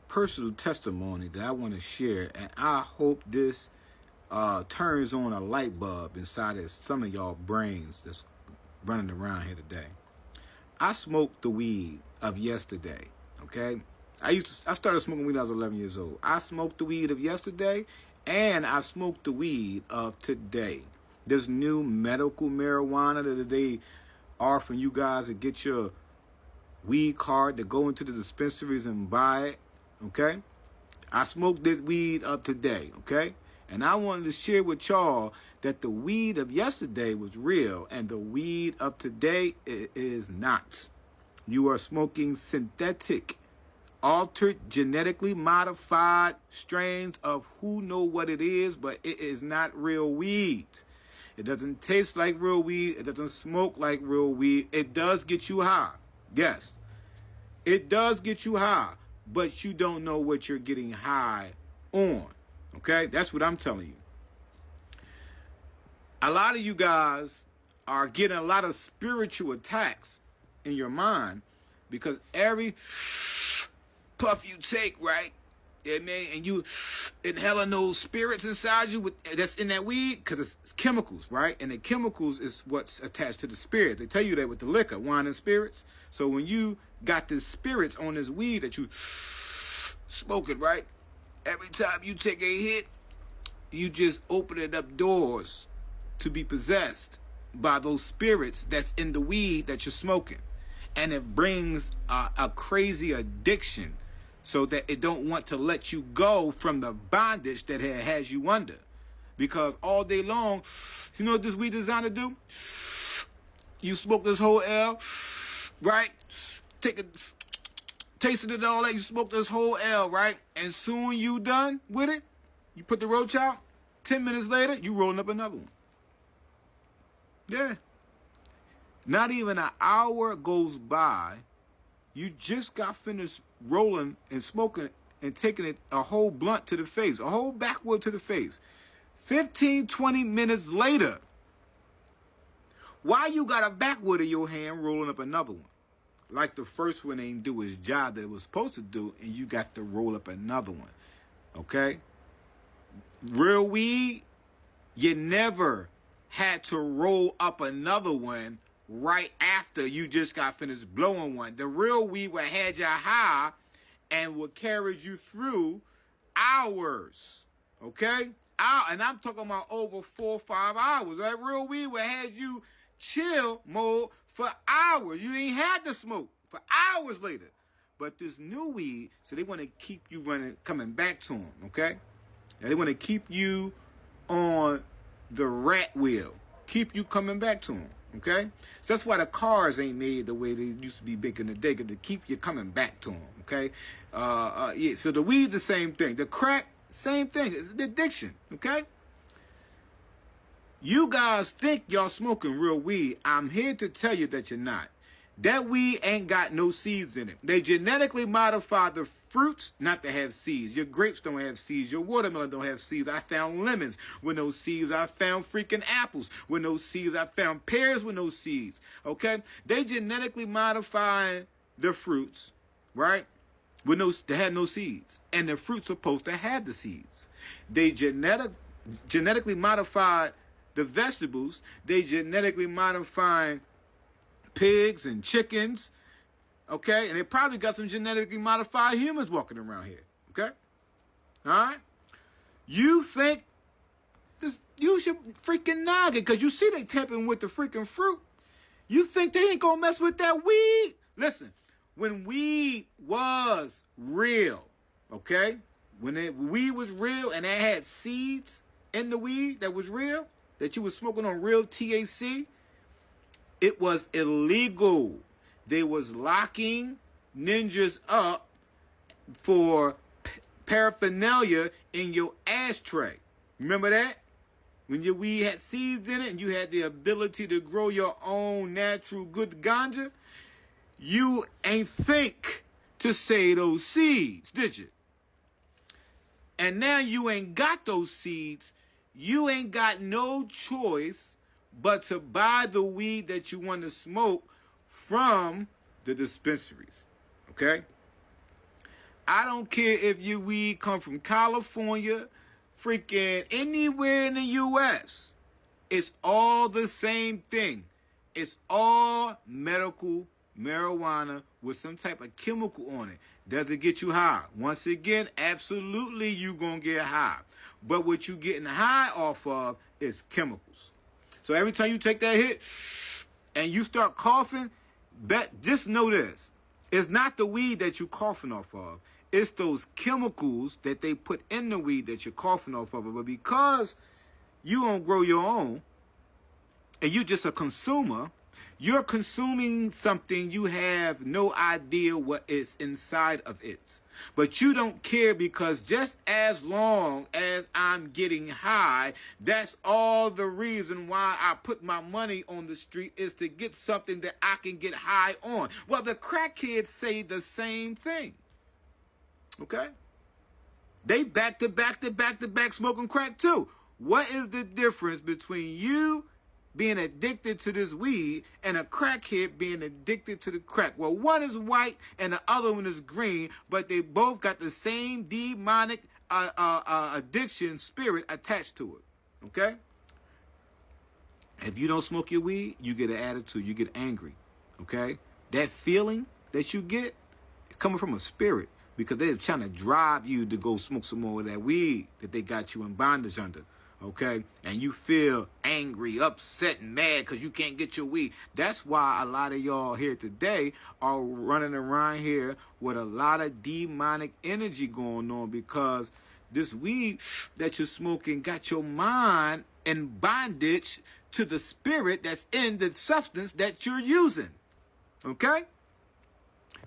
personal testimony that I want to share, and I hope this turns on a light bulb inside of some of y'all brains that's running around here today. I smoked the weed of yesterday, okay? I started smoking weed when I was 11 years old. I smoked the weed of yesterday, and I smoked the weed of today. There's new medical marijuana that they offer you guys to get your weed card to go into the dispensaries and buy it, okay? I smoked this weed of today, okay? And I wanted to share with y'all that the weed of yesterday was real and the weed of today is not. You are smoking synthetic, altered, genetically modified strains of who know what it is, but it is not real weed. It doesn't taste like real weed. It doesn't smoke like real weed. It does get you high. Yes, it does get you high, but you don't know what you're getting high on. Okay, that's what I'm telling you. A lot of you guys are getting a lot of spiritual attacks in your mind because every puff you take, right? Yeah, man, and you inhaling those spirits inside you that's in that weed because it's chemicals, right? And the chemicals is what's attached to the spirit. They tell you that with the liquor, wine and spirits. So when you got the spirits on this weed that you smoke it, right? Every time you take a hit, you just opening up doors to be possessed by those spirits that's in the weed that you're smoking. And it brings a crazy addiction so that it don't want to let you go from the bondage that it has you under. Because all day long, you know what this weed designed to do? You smoke this whole L, right? Tasted it all that, you smoke this whole L, right? And soon you done with it, you put the roach out, 10 minutes later, you rolling up another one. Yeah. Not even an hour goes by, you just got finished rolling and smoking and taking it a whole blunt to the face, a whole backwood to the face. 15, 20 minutes later, why you got a backwood in your hand rolling up another one? Like the first one ain't do his job that it was supposed to do, and you got to roll up another one. Okay? Real weed, you never had to roll up another one right after you just got finished blowing one. The real weed would had you high and would carry you through hours. Okay? And I'm talking about over 4 or 5 hours. That real weed would had you chill mode for hours. You ain't had to smoke for hours later. But this new weed, so they want to keep you coming back to them, okay? And they want to keep you on the rat wheel. Keep you coming back to them, okay? So that's why the cars ain't made the way they used to be back in the day, to keep you coming back to them, okay? Yeah, so the weed, the same thing. The crack, same thing. It's an addiction, okay? You guys think y'all smoking real weed. I'm here to tell you that you're not. That weed ain't got no seeds in it. They genetically modify the fruits not to have seeds. Your grapes don't have seeds. Your watermelon don't have seeds. I found lemons with no seeds. I found freaking apples with no seeds. I found pears with no seeds. Okay? They genetically modify the fruits, right? They had no seeds. And the fruit's supposed to have the seeds. They genetically modified the vegetables. They genetically modifying pigs and chickens, okay? And they probably got some genetically modified humans walking around here, okay? All right? You think this? Use your freaking noggin, because you see they tampering with the freaking fruit. You think they ain't gonna mess with that weed? Listen, when weed was real, okay? When weed was real and it had seeds in the weed that was real, that you was smoking on real THC, it was illegal. They was locking ninjas up for paraphernalia in your ashtray. Remember that? When your weed had seeds in it and you had the ability to grow your own natural good ganja, you ain't think to say those seeds, did you? And now you ain't got those seeds. You ain't got no choice but to buy the weed that you want to smoke from the dispensaries. Okay? I don't care if your weed come from California, freaking anywhere in the U.S. It's all the same thing. It's all medical marijuana with some type of chemical on it. Does it get you high? Once again, absolutely you gonna get high. But what you getting high off of is chemicals. So every time you take that hit and you start coughing, just know this. It's not the weed that you're coughing off of. It's those chemicals that they put in the weed that you're coughing off of. But because you don't grow your own and you're just a consumer, you're consuming something you have no idea what is inside of it. But you don't care because just as long as I'm getting high, that's all the reason why I put my money on the street is to get something that I can get high on. Well, the crackheads say the same thing. Okay? They back to back smoking crack too. What is the difference between you being addicted to this weed and a crackhead being addicted to the crack? Well, one is white and the other one is green, but they both got the same demonic addiction spirit attached to it. Okay? If you don't smoke your weed, you get an attitude, you get angry. Okay? That feeling that you get is coming from a spirit because they're trying to drive you to go smoke some more of that weed that they got you in bondage under. Okay, and you feel angry, upset, and mad because you can't get your weed. That's why a lot of y'all here today are running around here with a lot of demonic energy going on because this weed that you're smoking got your mind in bondage to the spirit that's in the substance that you're using. Okay,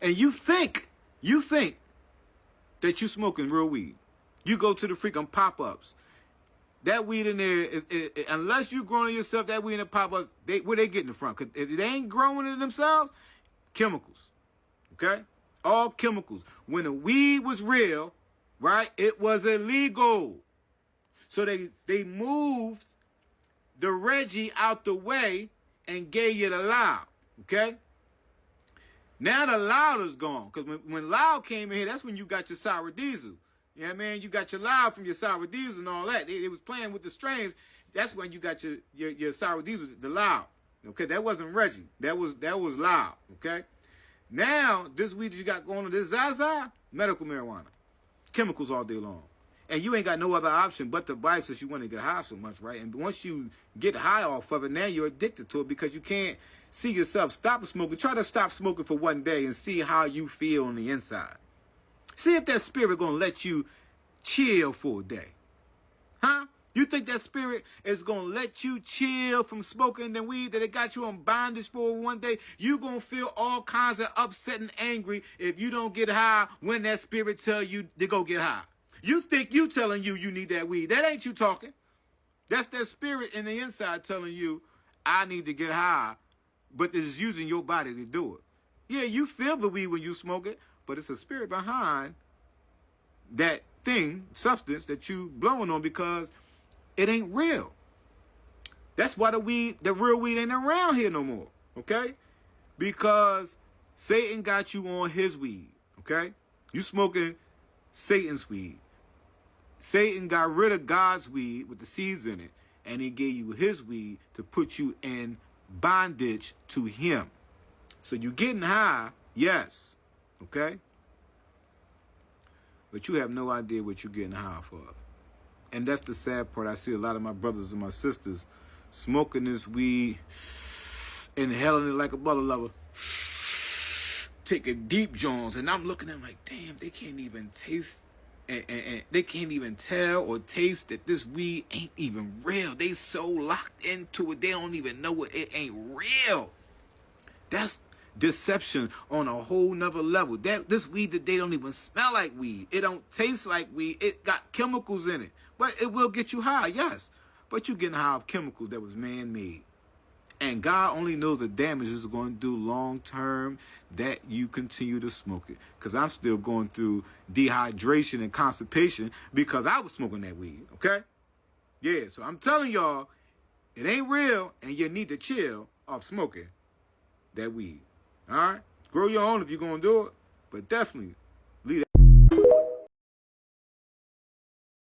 and you think that you're smoking real weed. You go to the freaking pop-ups. That weed in there, unless you growing it yourself, that weed in the pop-ups, where they getting it from? Because if they ain't growing it themselves, chemicals, okay? All chemicals. When the weed was real, right, it was illegal. So they moved the Reggie out the way and gave you the loud, okay? Now the loud is gone. Because when loud came in here, that's when you got your sour diesel. You know what I mean? You got your loud from your sour diesel and all that. It was playing with the strains. That's when you got your sour diesel, the loud. Okay, that wasn't Reggie. That was loud. Okay. Now this weed that you got going on, this Zaza, medical marijuana, chemicals all day long, and you ain't got no other option but to buy it since you want to get high so much, right? And once you get high off of it, now you're addicted to it because you can't see yourself stop smoking. Try to stop smoking for one day and see how you feel on the inside. See if that spirit gonna let you chill for a day. Huh? You think that spirit is gonna let you chill from smoking the weed that it got you on bondage for one day? You gonna feel all kinds of upset and angry if you don't get high when that spirit tell you to go get high. You think you telling you need that weed. That ain't you talking. That's that spirit in the inside telling you, I need to get high, but it's using your body to do it. Yeah, you feel the weed when you smoke it, but it's a spirit behind that thing, substance that you blowing on because it ain't real. That's why the real weed ain't around here no more, okay? Because Satan got you on his weed, okay? You smoking Satan's weed. Satan got rid of God's weed with the seeds in it, and he gave you his weed to put you in bondage to him. So you getting high, yes, okay? But you have no idea what you're getting high for. And that's the sad part. I see a lot of my brothers and my sisters smoking this weed, inhaling it like a brother lover, taking deep joints, and I'm looking at them like, damn, they can't even taste and they can't even tell or taste that this weed ain't even real. They so locked into it, they don't even know it ain't real. That's deception on a whole nother level. This weed that they don't even smell like weed. It don't taste like weed. It got chemicals in it. But it will get you high, yes. But you're getting high of chemicals that was man-made. And God only knows the damage it's going to do long-term that you continue to smoke it. Because I'm still going through dehydration and constipation because I was smoking that weed, okay? Yeah, so I'm telling y'all, it ain't real and you need to chill off smoking that weed. All right? Grow your own if you're going to do it. But definitely